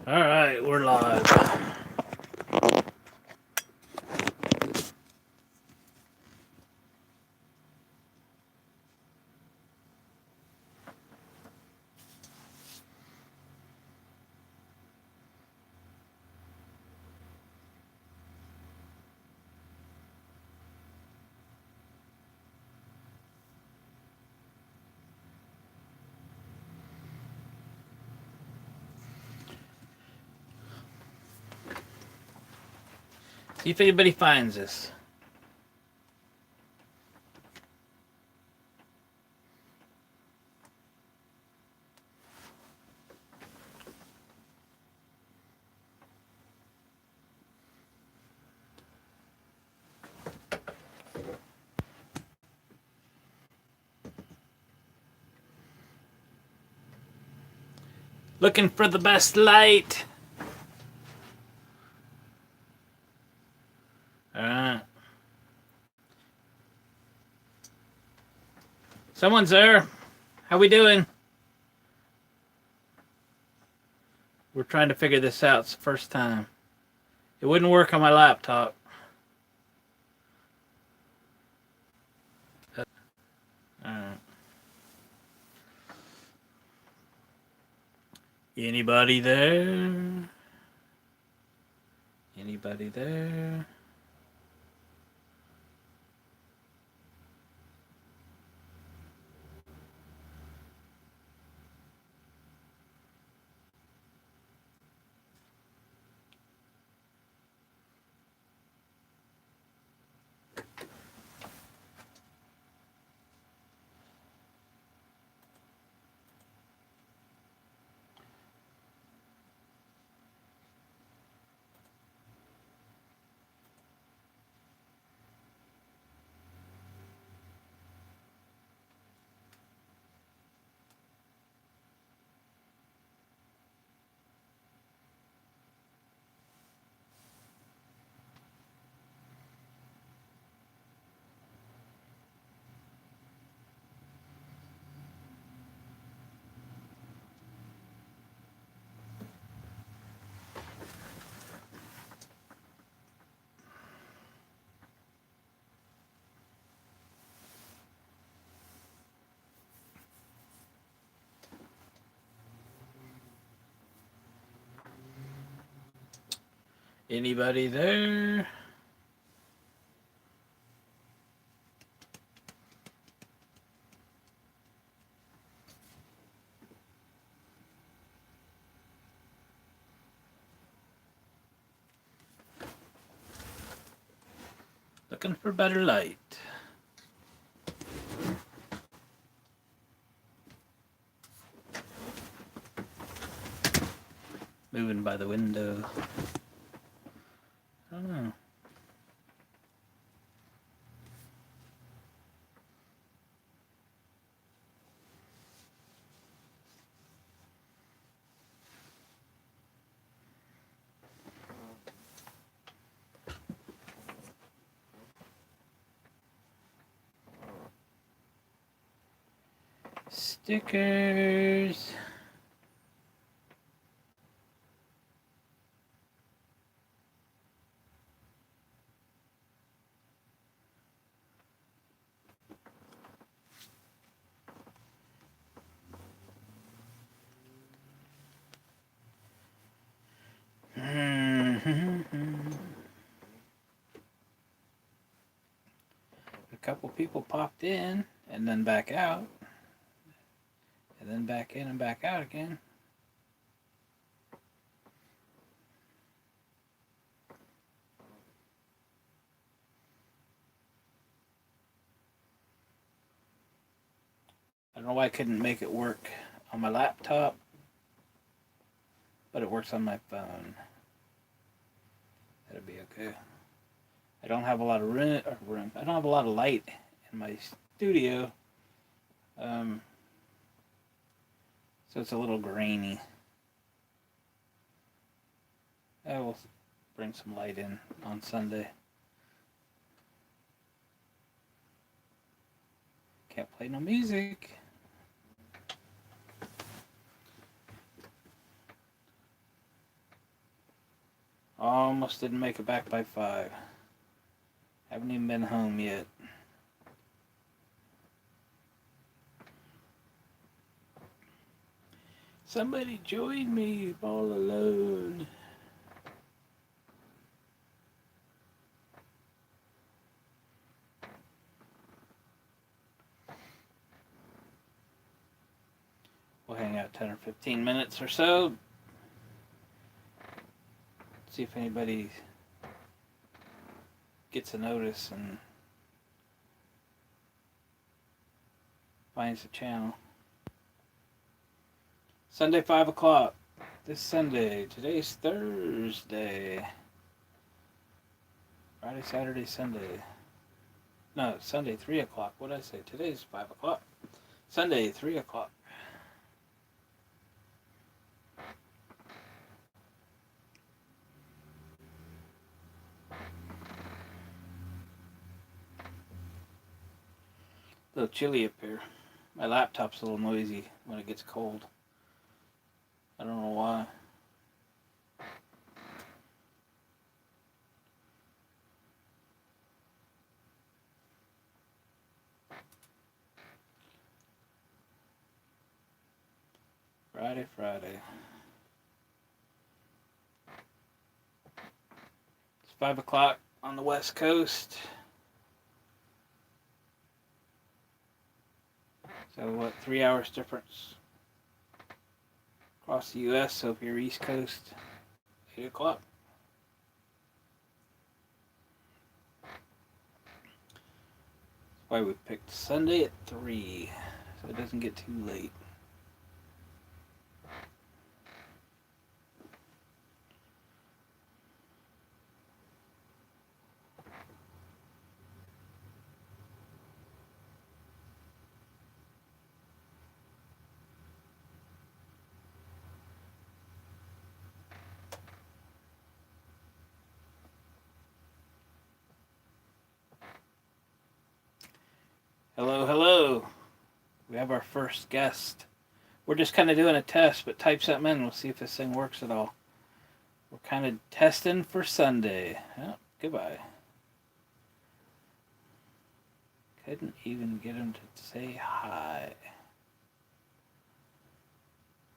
All right, we're live. See if anybody finds us. Looking for the best light. All right. Someone's there. How we doing? We're trying to figure this out. It's the first time. It wouldn't work on my laptop. All right. Anybody there? Anybody there? Anybody there? Looking for better light. Moving by the window. I don't know. Stickers. A couple people popped in and then back out. And then back in and back out again. I don't know why I couldn't make it work on my laptop, but it works on my phone. That'll be okay. I don't have a lot of room. I don't have a lot of light in my studio, so it's a little grainy. I will bring some light in on Sunday. Can't play no music. Almost didn't make it back by 5. Haven't even been home yet. Somebody join me, I'm all alone. We'll hang out 10 or 15 minutes or so. See if anybody gets a notice and finds the channel. Sunday, 5 o'clock. This Sunday. Today's Thursday. Friday, Saturday, Sunday. No, Sunday, 3 o'clock. What did I say? Today's 5 o'clock. Sunday, 3 o'clock. A little chilly up here. My laptop's a little noisy when it gets cold. I don't know why. Friday. It's 5 o'clock on the West Coast. So what, 3 hours difference across the U.S. So if you're East Coast, 8 o'clock. That's why we picked Sunday at 3, so it doesn't get too late. Hello. We have our first guest. We're just kind of doing a test, but type something in. We'll see if this thing works at all. We're kind of testing for Sunday. Oh, goodbye. Couldn't even get him to say hi.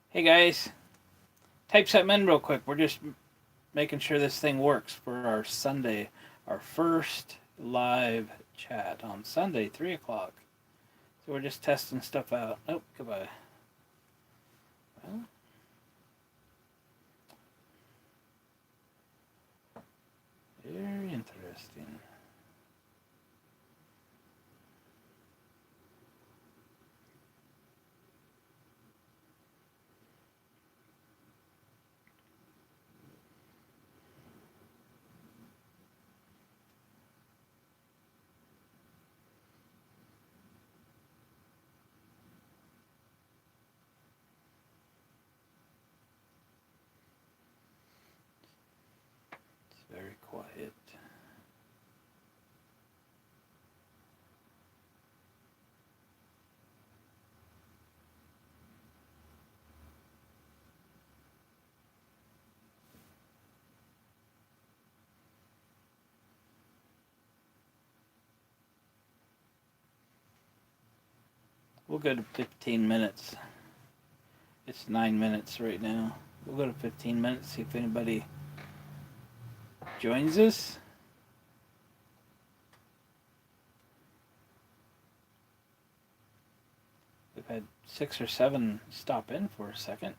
Hey guys, type something in real quick. We're just making sure this thing works for our Sunday, our first live chat on Sunday, 3 o'clock. So we're just testing stuff out. Oh, goodbye. Well, very interesting. Very quiet. We'll go to 15 minutes. It's 9 minutes right now. We'll go to 15 minutes, see if anybody joins us. We've had 6 or 7 stop in for a second.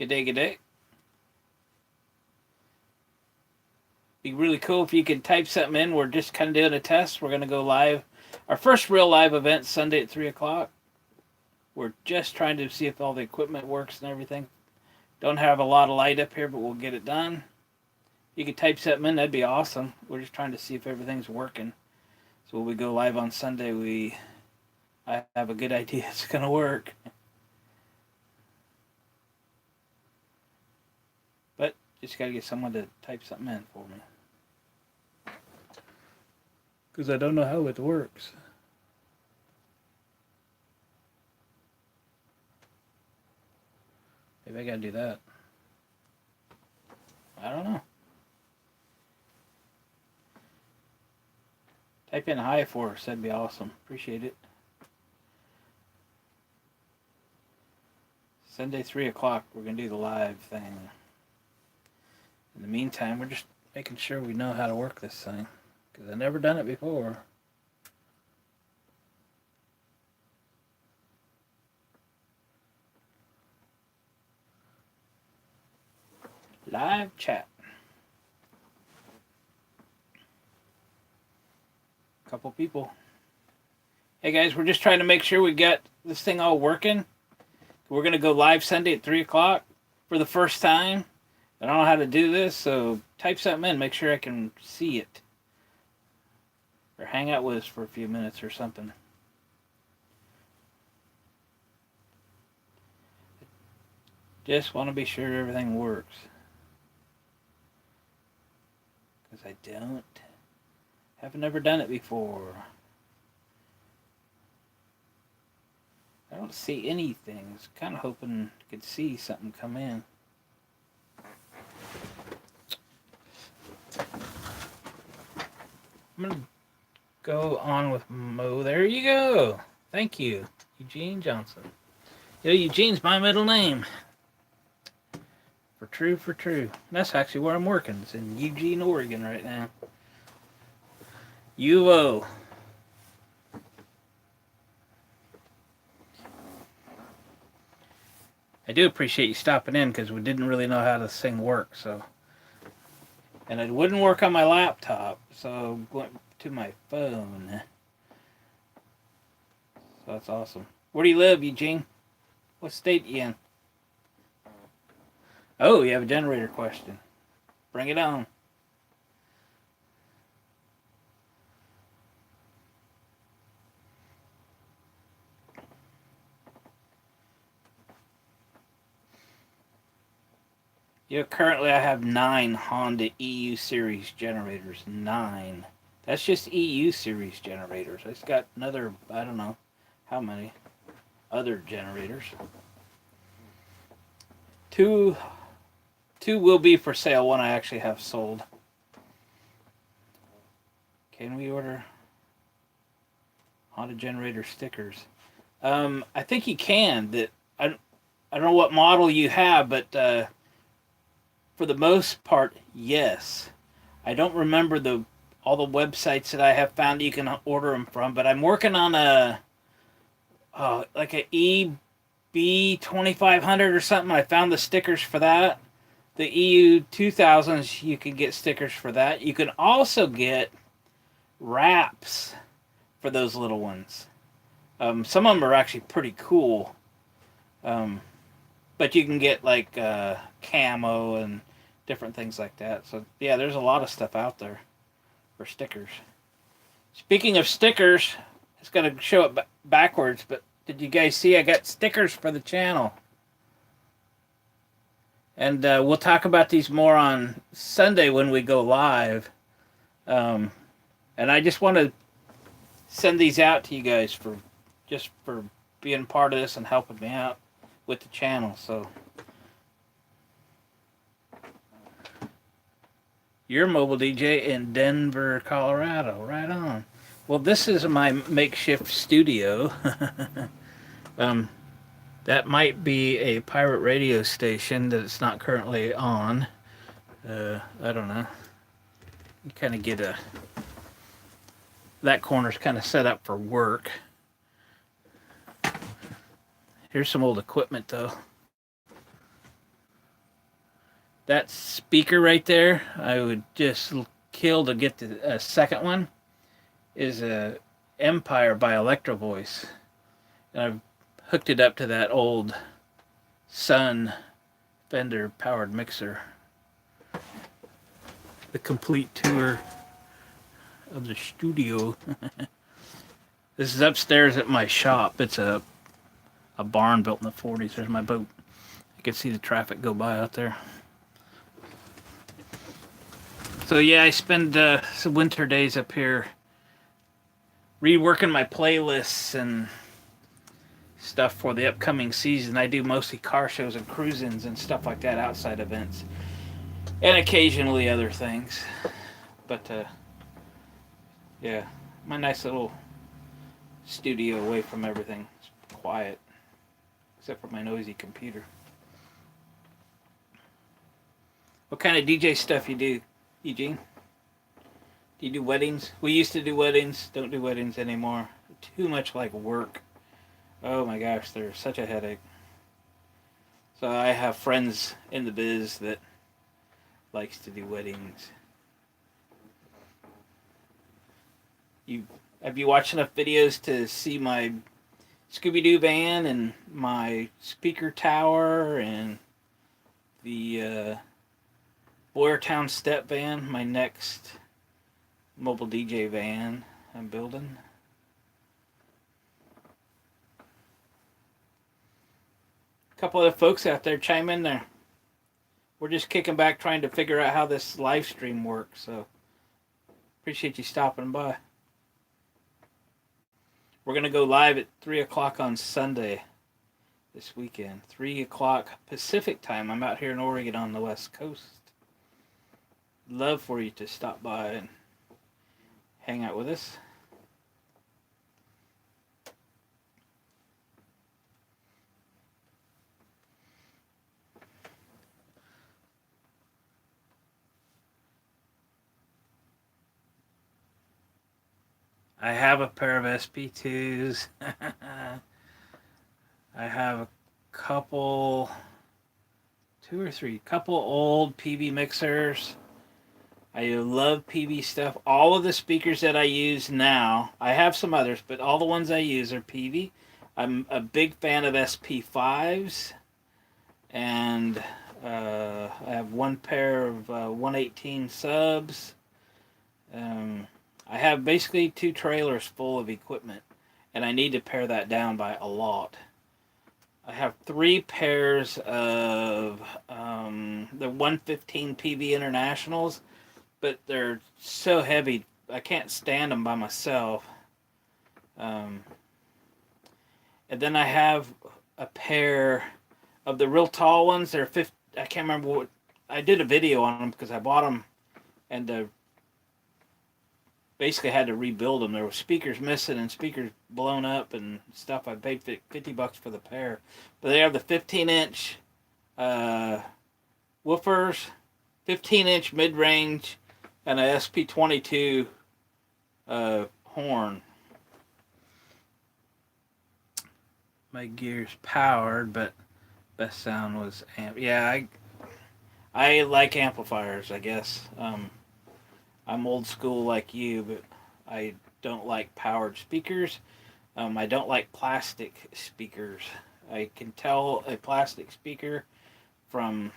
Good day, good day. Be really cool if you could type something in. We're just kind of doing a test. We're going to go live. Our first real live event Sunday at 3 o'clock. We're just trying to see if all the equipment works and everything. Don't have a lot of light up here, but we'll get it done. You could type something in. That'd be awesome. We're just trying to see if everything's working. So when we go live on Sunday, I have a good idea it's going to work. But just got to get someone to type something in for me. Because I don't know how it works. Maybe I gotta do that. I don't know. Type in hi for us. That'd be awesome. Appreciate it. Sunday, 3 o'clock, we're gonna do the live thing. In the meantime, we're just making sure we know how to work this thing. Because I've never done it before. Live chat. Couple people. Hey guys, we're just trying to make sure we got this thing all working. We're going to go live Sunday at 3 o'clock for the first time. I don't know how to do this, so type something in. Make sure I can see it. Or hang out with us for a few minutes or something. Just want to be sure everything works. Because I haven't never done it before. I don't see anything. I was kind of hoping I could see something come in. I'm going to go on with Mo. There you go. Thank you, Eugene Johnson. You know, Eugene's my middle name. For true, for true. That's actually where I'm working. It's in Eugene, Oregon right now. UO. I do appreciate you stopping in because we didn't really know how this thing works. And it wouldn't work on my laptop, so I went to my phone. So that's awesome. Where do you live, Eugene? What state you in? Oh, you have a generator question. Bring it on. You know, currently I have 9 Honda EU series generators. 9. That's just EU series generators. It's got another, I don't know how many other generators. Two will be for sale. One I actually have sold. Can we order Honda generator stickers? I think you can. I don't know what model you have, but for the most part, yes. I don't remember all the websites that I have found you can order them from, but I'm working on like a EB 2500 or something. I found the stickers for that. The EU 2000s, you can get stickers for that. You can also get wraps for those little ones. Some of them are actually pretty cool. But you can get like camo and different things like that. So yeah, there's a lot of stuff out there for stickers. Speaking of stickers, it's going to show it backwards, but did you guys see I got stickers for the channel? And we'll talk about these more on Sunday when we go live. And I just want to send these out to you guys for being part of this and helping me out with the channel. So you're a mobile DJ in Denver, Colorado. Right on. Well, this is my makeshift studio. That might be a pirate radio station that it's not currently on. I don't know. You kind of get that corner's kind of set up for work. Here's some old equipment though. That speaker right there, I would just kill to get the second one, is a Empire by Electro Voice. And I've hooked it up to that old Sun Fender powered mixer. The complete tour of the studio. This is upstairs at my shop. It's a barn built in the 40s. There's my boat. You can see the traffic go by out there. So yeah, I spend some winter days up here reworking my playlists and stuff for the upcoming season. I do mostly car shows and cruise-ins and stuff like that, outside events, and occasionally other things. But yeah, my nice little studio away from everything. It's quiet, except for my noisy computer. What kind of DJ stuff you do, Eugene? Do you do weddings? We used to do weddings. Don't do weddings anymore. Too much like work. Oh my gosh, they're such a headache. So I have friends in the biz that likes to do weddings. Have you watched enough videos to see my Scooby-Doo van and my speaker tower and the Boyertown step van, my next mobile DJ van I'm building? A couple other folks out there, chime in there. We're just kicking back trying to figure out how this live stream works, so appreciate you stopping by. We're going to go live at 3 o'clock on Sunday this weekend. 3 o'clock Pacific time. I'm out here in Oregon on the West Coast. Love for you to stop by and hang out with us. I have a pair of SP2s. I have a couple old PV mixers. I love PV stuff. All of the speakers that I use now, I have some others, but all the ones I use are PV. I'm a big fan of SP5s, and I have one pair of 118 subs. I have basically 2 trailers full of equipment, and I need to pare that down by a lot. I have 3 pairs of the 115 PV Internationals, but they're so heavy I can't stand them by myself. And then I have a pair of the real tall ones. They're 50. I can't remember what I did a video on them because I bought them and basically had to rebuild them. There were speakers missing and speakers blown up and stuff. I paid $50 for the pair, but they have the 15-inch woofers, 15-inch mid-range, and a SP22 horn. My gear's powered, but best sound was amp. Yeah, I like amplifiers, I guess. I'm old school like you, but I don't like powered speakers. I don't like plastic speakers. I can tell a plastic speaker from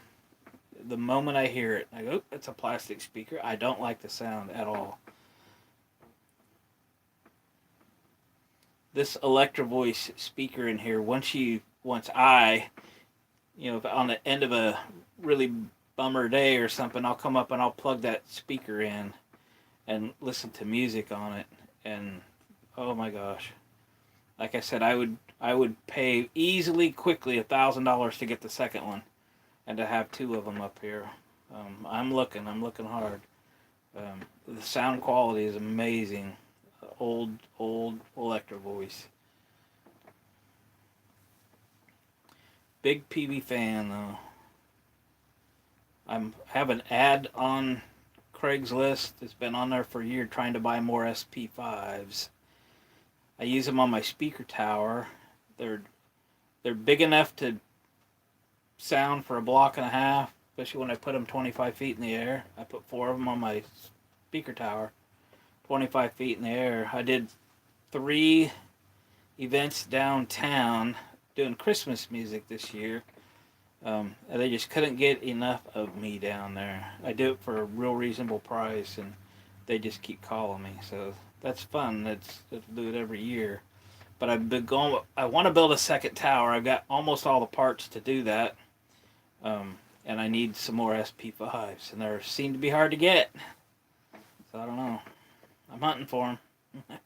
the moment I hear it. I go, oh, it's a plastic speaker. I don't like the sound at all. This Electro Voice speaker in here, once I, on the end of a really bummer day or something, I'll come up and I'll plug that speaker in and listen to music on it, and oh my gosh, like I said, I would pay easily, quickly $1,000 to get the second one, and to have 2 of them up here. I'm looking hard. The sound quality is amazing. Old Electro Voice. Big PV fan though. I have an ad on Craigslist. It's been on there for a year trying to buy more SP5s. I use them on my speaker tower. They're big enough to sound for a block and a half, especially when I put them 25 feet in the air. I put 4 of them on my speaker tower, 25 feet in the air. I did 3 events downtown doing Christmas music this year. And they just couldn't get enough of me down there. I do it for a real reasonable price, and they just keep calling me. So that's fun. Let's do it every year. But I've been going. I want to build a second tower. I've got almost all the parts to do that, and I need some more SP5s, and they seem to be hard to get. So I don't know. I'm hunting for them.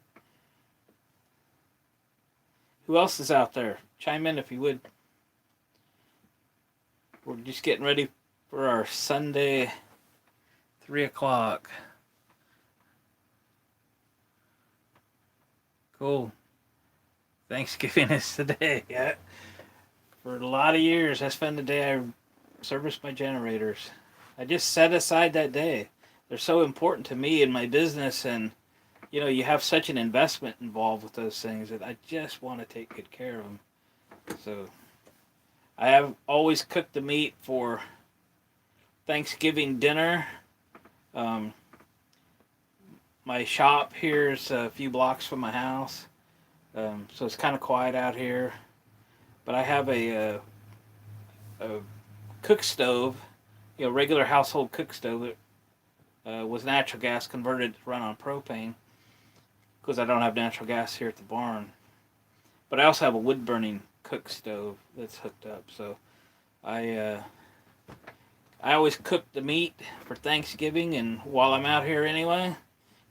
Who else is out there? Chime in if you would. We're just getting ready for our Sunday 3 o'clock. Cool. Thanksgiving is today. Yeah. For a lot of years, that's been the day I serviced my generators. I just set aside that day. They're so important to me and my business, and you have such an investment involved with those things that I just want to take good care of them. So I have always cooked the meat for Thanksgiving dinner. My shop here is a few blocks from my house, so it's kind of quiet out here. But I have a cook stove, regular household cook stove that was natural gas converted to run on propane because I don't have natural gas here at the barn. But I also have a wood burning cook stove that's hooked up. So I always cook the meat for Thanksgiving, and while I'm out here anyway,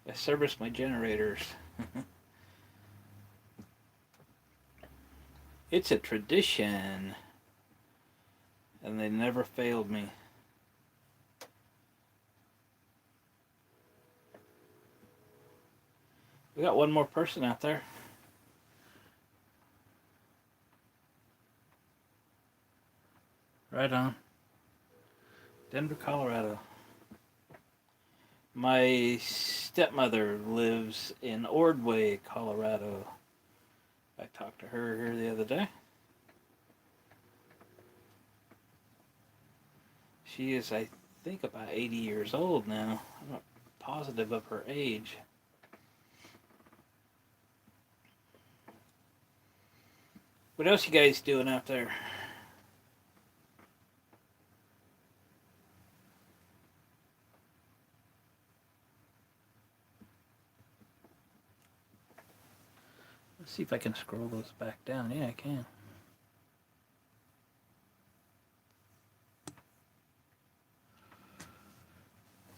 I service my generators. It's a tradition, and they never failed me. We got one more person out there. Right on. Denver, Colorado. My stepmother lives in Ordway, Colorado. I talked to her here the other day. She is, I think, about 80 years old now. I'm not positive of her age. What else you guys doing out there? Let's see if I can scroll those back down. Yeah, I can.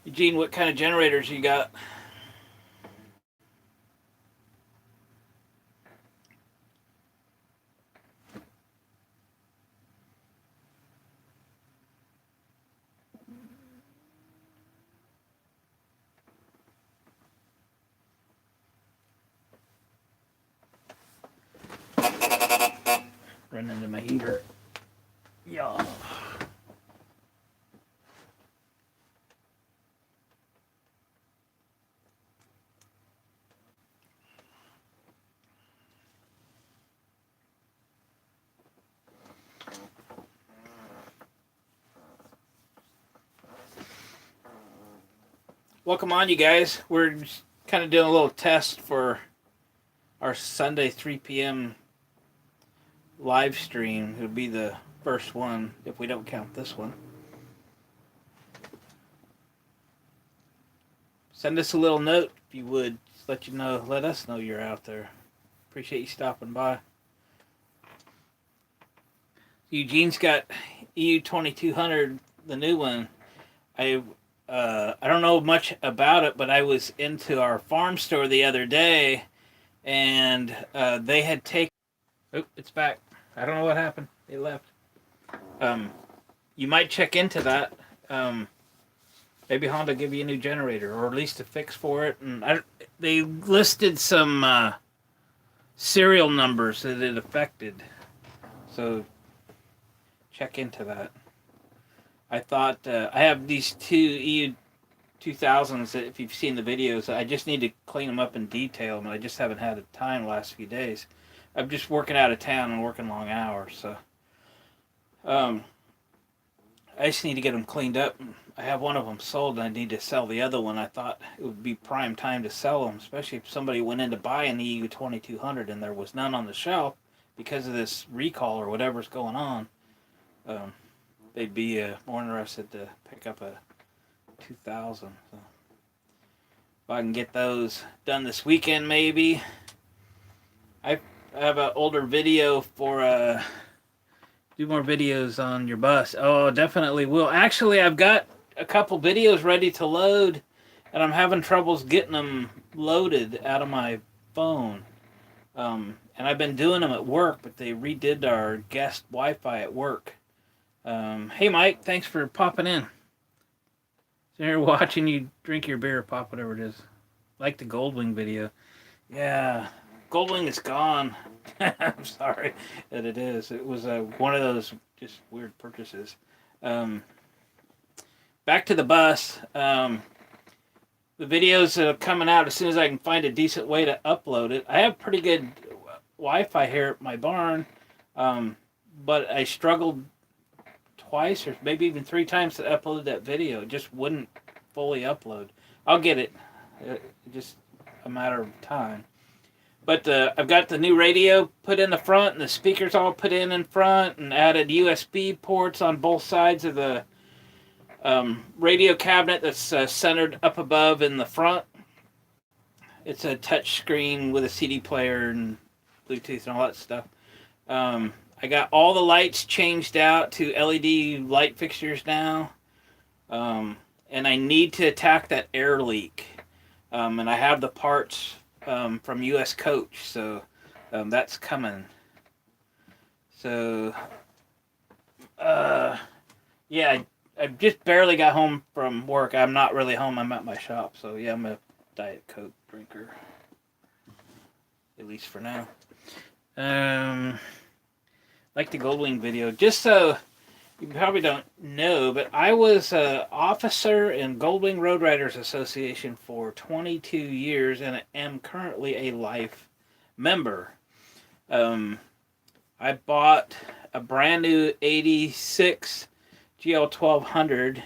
Eugene, what kind of generators you got? Run into my heater. Yeah. Welcome on, you guys. We're just kind of doing a little test for our Sunday 3 p.m. live stream. It'll be the first one if we don't count this one. Send us a little note if you would. Just let us know you're out there. Appreciate you stopping by. Eugene's got EU 2200, the new one. I don't know much about it, but I was into our farm store the other day, and they had taken. Oh, it's back. I don't know what happened. It left. You might check into that. Maybe Honda give you a new generator, or at least a fix for it. And they listed some serial numbers that it affected, so check into that. I thought I have these 2 EU 2000s that if you've seen the videos, I just need to clean them up and detail them. I just haven't had the time the last few days. I'm just working out of town and working long hours. So I just need to get them cleaned up. I have one of them sold, and I need to sell the other one. I thought it would be prime time to sell them, especially if somebody went in to buy an EU 2200 and there was none on the shelf because of this recall or whatever's going on. Um, they'd be more interested to pick up a 2000. So if I can get those done this weekend, maybe. I have an older video for do more videos on your bus. Oh, definitely will. Actually, I've got a couple videos ready to load, and I'm having troubles getting them loaded out of my phone. And I've been doing them at work, but they redid our guest Wi-Fi at work. Hey, Mike, thanks for popping in. So here watching you drink your beer, pop whatever it is. Like the Goldwing video. Yeah, Goldwing is gone. I'm sorry that it is. It was one of those just weird purchases. Back to the bus. The videos that are coming out as soon as I can find a decent way to upload it. I have pretty good Wi-Fi here at my barn, but I struggled twice or maybe even 3 times to upload that video. It just wouldn't fully upload. I'll get it. Just a matter of time. But I've got the new radio put in the front and the speakers all put in front and added USB ports on both sides of the radio cabinet that's centered up above in the front. It's a touch screen with a CD player and Bluetooth and all that stuff. I got all the lights changed out to LED light fixtures now. And I need to attack that air leak. And I have the parts from US Coach, so that's coming. So, yeah, I just barely got home from work. I'm not really home. I'm at my shop, so yeah, I'm a Diet Coke drinker, at least for now. Like the Goldwing video, just so you probably don't know, but I was an officer in Goldwing Road Riders Association for 22 years and am currently a life member. I bought a brand new 86 GL 1200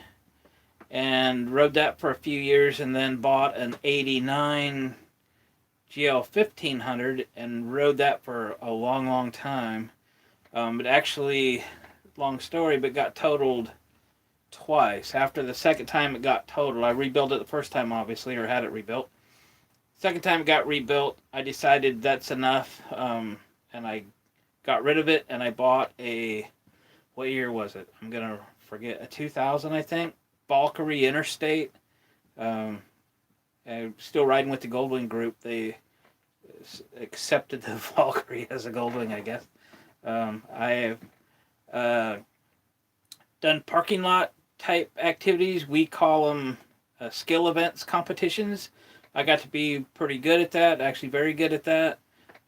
and rode that for a few years, and then bought an 89 GL 1500 and rode that for a long time. It actually, long story, but got totaled twice. After the second time it got totaled, I rebuilt it the first time, obviously, or had it rebuilt. Second time it got rebuilt, I decided that's enough, and I got rid of it, and I bought a, what year was it? I'm going to forget, a 2000, I think, Valkyrie Interstate. I'm still riding with the Goldwing group. They accepted the Valkyrie as a Goldwing, I guess. I have done parking lot type activities. We call them skill events competitions. I got to be pretty good at that, actually very good at that.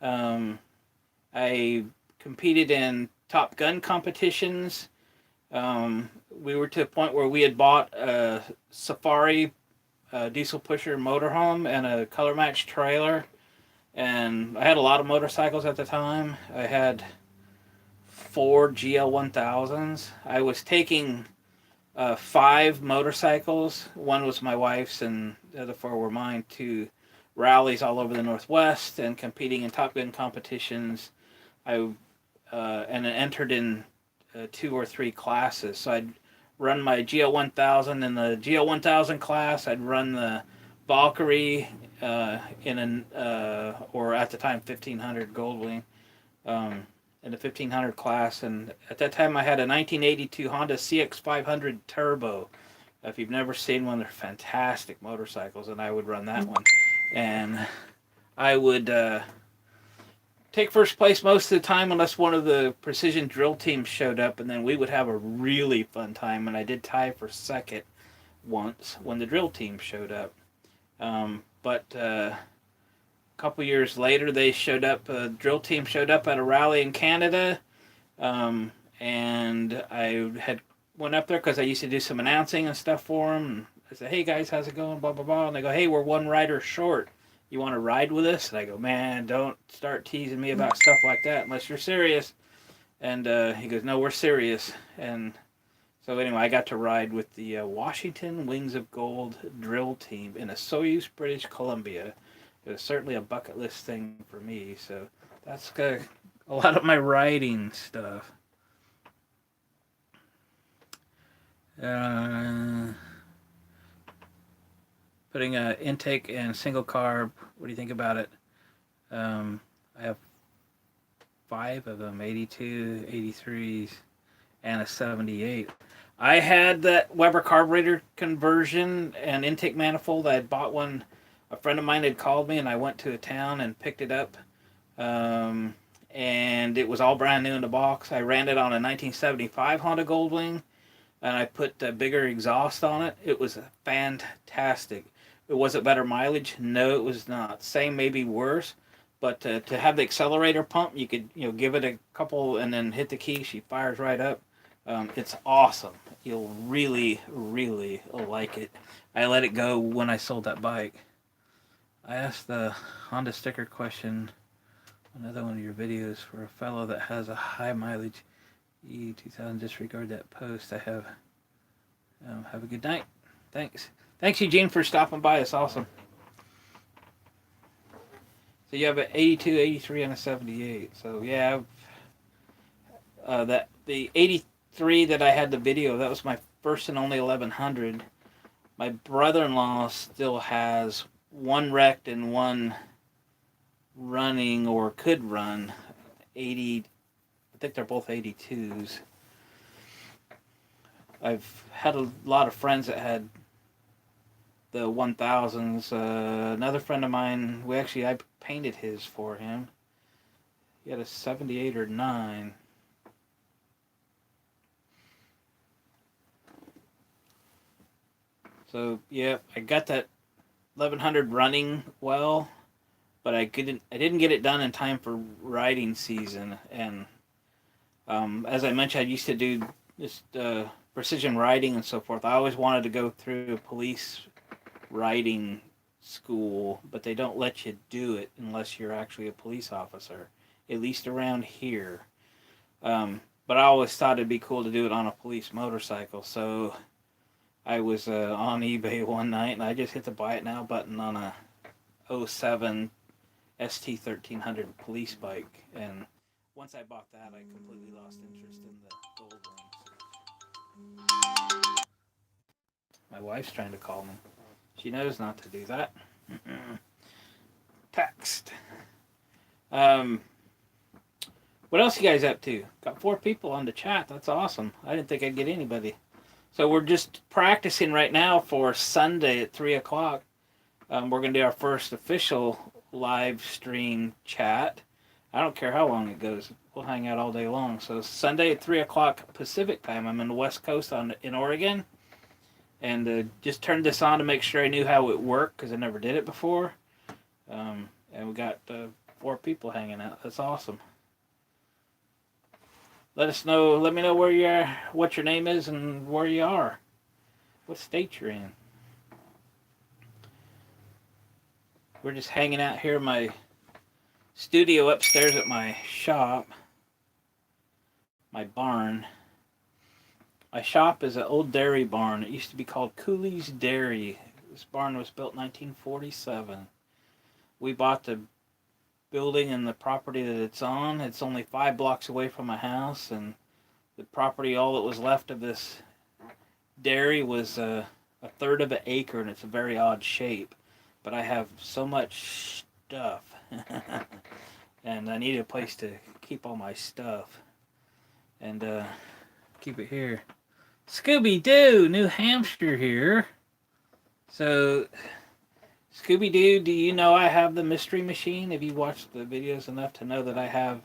I competed in Top Gun competitions. We were to a point where we had bought a Safari diesel pusher motorhome and a color match trailer. And I had a lot of motorcycles at the time. I had 4 GL 1000s. I was taking 5 motorcycles. One was my wife's and the other 4 were mine, to rallies all over the Northwest and competing in Top Gun competitions. I entered in 2 or 3 classes. So I'd run my GL 1000 in the GL 1000 class. I'd run the Valkyrie in an or at the time 1500 Goldwing in the 1500 class, and at that time I had a 1982 Honda CX500 Turbo. If you've never seen one, they're fantastic motorcycles, and I would run that one, and I would take first place most of the time unless one of the precision drill teams showed up, and then we would have a really fun time, and I did tie for second once when the drill team showed up. But a couple years later, they showed up. The drill team showed up at a rally in Canada, and I had went up there because I used to do some announcing and stuff for them. And I said, "Hey guys, how's it going?" Blah blah blah. And they go, "Hey, we're one rider short. You want to ride with us?" And I go, "Man, don't start teasing me about stuff like that unless you're serious." And he goes, "No, we're serious." And So anyway, I got to ride with the Washington Wings of Gold drill team in a Soyuz, British Columbia. It was certainly a bucket list thing for me. So that's a lot of my riding stuff. Putting an intake and single carb. What do you think about it? I have 5 of them, 82, 83s, and a 78. I had that Weber carburetor conversion and intake manifold. I had bought one. A friend of mine had called me, and I went to a town and picked it up. And it was all brand new in the box. I ran it on a 1975 Honda Goldwing, and I put a bigger exhaust on it. It was fantastic. Was it better mileage? No, it was not. Same, maybe worse. But to have the accelerator pump, you could give it a couple and then hit the key. She fires right up. It's awesome. You'll really, really like it. I let it go when I sold that bike. I asked the Honda sticker question, another one of your videos, for a fellow that has a high mileage E2000. Disregard that post. I have. Have a good night. Thanks. Thanks, Eugene, for stopping by. It's awesome. So you have an 82, 83, and a 78. So yeah, that the 83 that I had the video, that was my first and only 1100. My brother-in-law still has one wrecked and one running or could run 80. I think they're both 82s. I've had a lot of friends that had the 1000s. Another friend of mine, I painted his for him. He had a 78 or 9. So yeah, I got that 1100 running well, but I didn't get it done in time for riding season. And as I mentioned, I used to do just precision riding and so forth. I always wanted to go through a police riding school, but they don't let you do it unless you're actually a police officer, at least around here. But I always thought it'd be cool to do it on a police motorcycle. So I was on eBay one night, and I just hit the buy it now button on a 07 ST1300 police bike. And once I bought that, I completely lost interest in the gold rings. My wife's trying to call me. She knows not to do that. Text. What else you guys up to? Got 4 people on the chat. That's awesome. I didn't think I'd get anybody. So we're just practicing right now for Sunday at 3 o'clock. We're going to do our first official live stream chat. I don't care how long it goes. We'll hang out all day long. So Sunday at 3 o'clock Pacific time. I'm in the West Coast in Oregon. And just turned this on to make sure I knew how it worked, because I never did it before. And we got 4 people hanging out. That's awesome. Let me know where you are, what your name is, and where you are. What state you're in. We're just hanging out here in my studio upstairs at my shop. My barn. My shop is an old dairy barn. It used to be called Cooley's Dairy. This barn was built in 1947. We bought the building and the property that it's on. It's only 5 blocks away from my house, and the property, all that was left of this dairy was a third of an acre, and it's a very odd shape. But I have so much stuff, and I need a place to keep all my stuff, and keep it here. Scooby-Doo, New Hampshire here. So, Scooby-Doo, do you know I have the Mystery Machine? Have you watched the videos enough to know that I have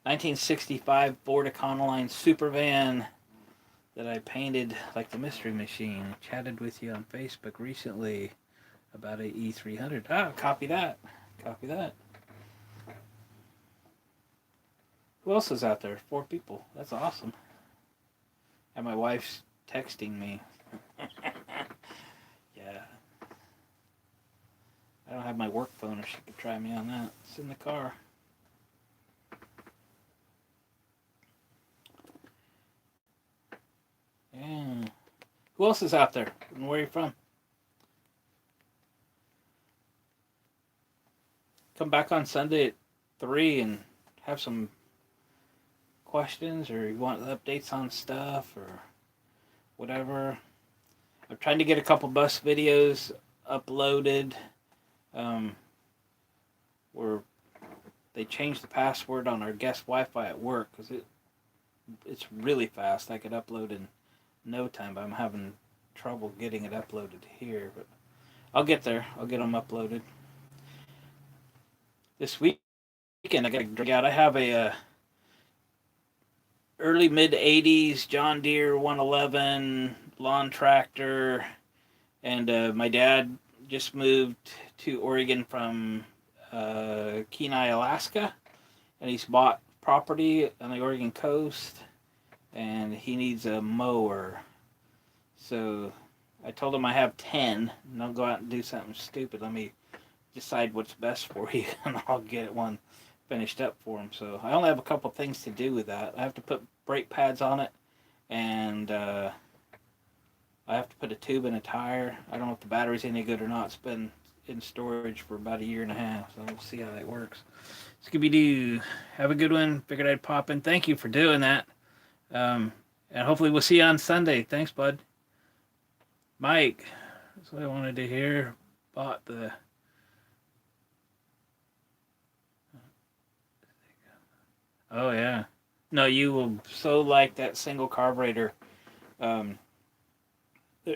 1965 Ford Econoline Supervan that I painted like the Mystery Machine? I chatted with you on Facebook recently about a E300. Ah, copy that. Copy that. Who else is out there? 4 people. That's awesome. And my wife's texting me. Yeah. I don't have my work phone, or she could try me on that. It's in the car. Who else is out there? And where are you from? Come back on Sunday at 3 and have some questions, or you want updates on stuff or whatever. I'm trying to get a couple bus videos uploaded. Where they changed the password on our guest Wi-Fi at work because it's really fast. I could upload in no time, but I'm having trouble getting it uploaded here. But I'll get there. I'll get them uploaded this weekend. I got to drag out. I have a early mid '80s John Deere 111 lawn tractor, and my dad just moved to Oregon from Kenai, Alaska, and he's bought property on the Oregon coast, and he needs a mower. So I told him I have 10, and I'll go out and do something stupid. Let me decide what's best for you, and I'll get one finished up for him. So I only have a couple things to do with that. I have to put brake pads on it, and I have to put a tube in a tire. I don't know if the battery's any good or not. It's been in storage for about a year and a half, so we'll see how that works. Scooby-Doo, have a good one. Figured I'd pop in. Thank you for doing that. And hopefully we'll see you on Sunday. Thanks, bud. Mike, that's what I wanted to hear. Bought the... Oh, yeah. No, you will so like that single carburetor.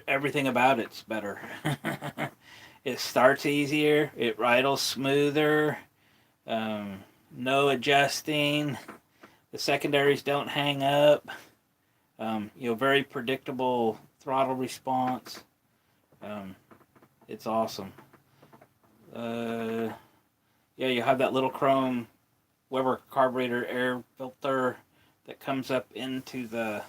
Everything about it's better. It starts easier. It idles smoother. No adjusting. The secondaries don't hang up. Very predictable throttle response. It's awesome. You have that little chrome Weber carburetor air filter that comes up into the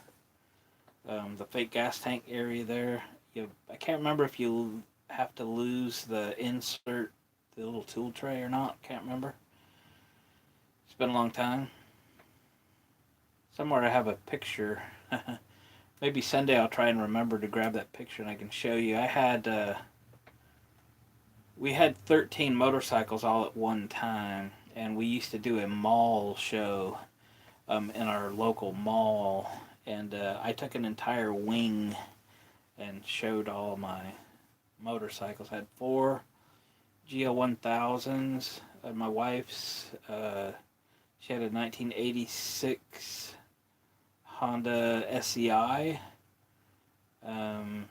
fake gas tank area there. I can't remember if you have to lose the insert, the little tool tray or not. Can't remember. It's been a long time. Somewhere I have a picture. Maybe Sunday I'll try and remember to grab that picture and I can show you. We had 13 motorcycles all at one time, and we used to do a mall show in our local mall, and I took an entire wing and showed all my motorcycles. I had 4 GL1000s. My wife's, she had a 1986 Honda SEI. And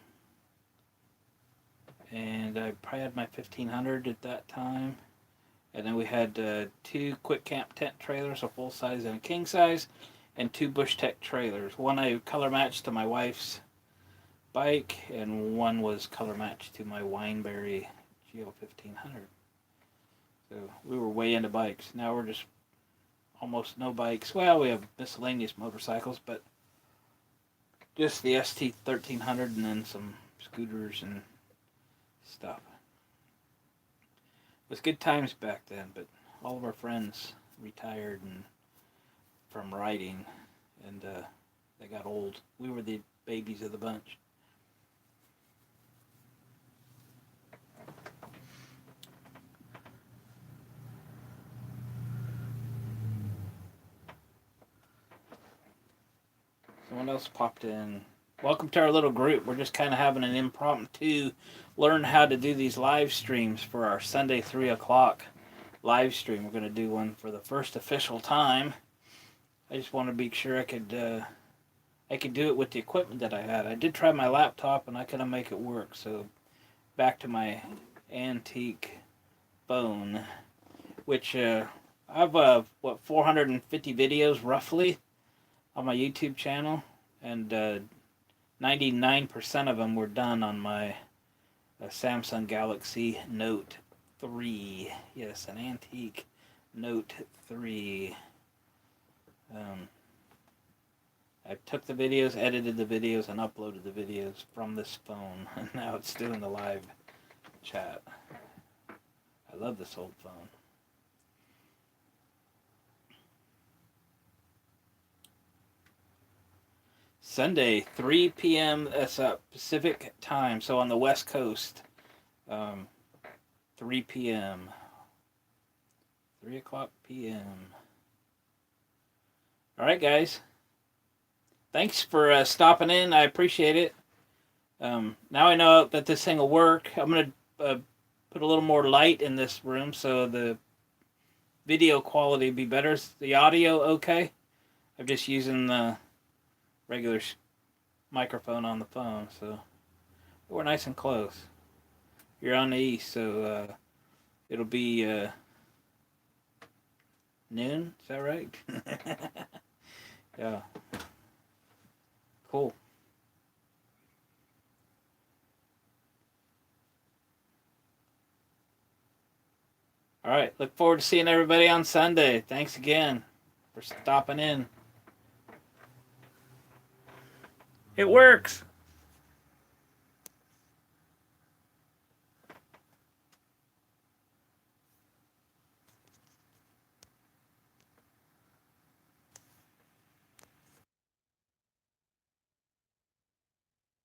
I probably had my 1500 at that time. And then we had 2 Quick Camp tent trailers, a full size and a king size, and 2 Bush Tech trailers. One I color matched to my wife's bike, and one was color matched to my Wineberry GL 1500. So we were way into bikes. Now we're just almost no bikes. Well, we have miscellaneous motorcycles, but just the ST 1300 and then some scooters and stuff. It was good times back then, but all of our friends retired and from riding, and they got old. We were the babies of the bunch. Someone else popped in. Welcome to our little group. We're just kind of having an impromptu learn how to do these live streams for our Sunday 3 o'clock live stream. We're going to do one for the first official time. I just want to be sure I could do it with the equipment that I had. I did try my laptop and I couldn't make it work. So back to my antique phone, which I have 450 videos roughly on my YouTube channel, and 99% of them were done on my Samsung Galaxy Note 3. Yes, an antique Note 3. I took the videos, edited the videos, and uploaded the videos from this phone, and now it's doing the live chat. I love this old phone. Sunday, 3 p.m. That's Pacific time, so on the West Coast. 3 p.m. 3 o'clock p.m. All right, guys. Thanks for stopping in. I appreciate it. Now I know that this thing will work. I'm going to put a little more light in this room so the video quality will be better. Is the audio okay? I'm just using the regular microphone on the phone, so we're nice and close. You're on the east, so it'll be noon. Is that right? Yeah. Cool. All right. Look forward to seeing everybody on Sunday. Thanks again for stopping in. It works.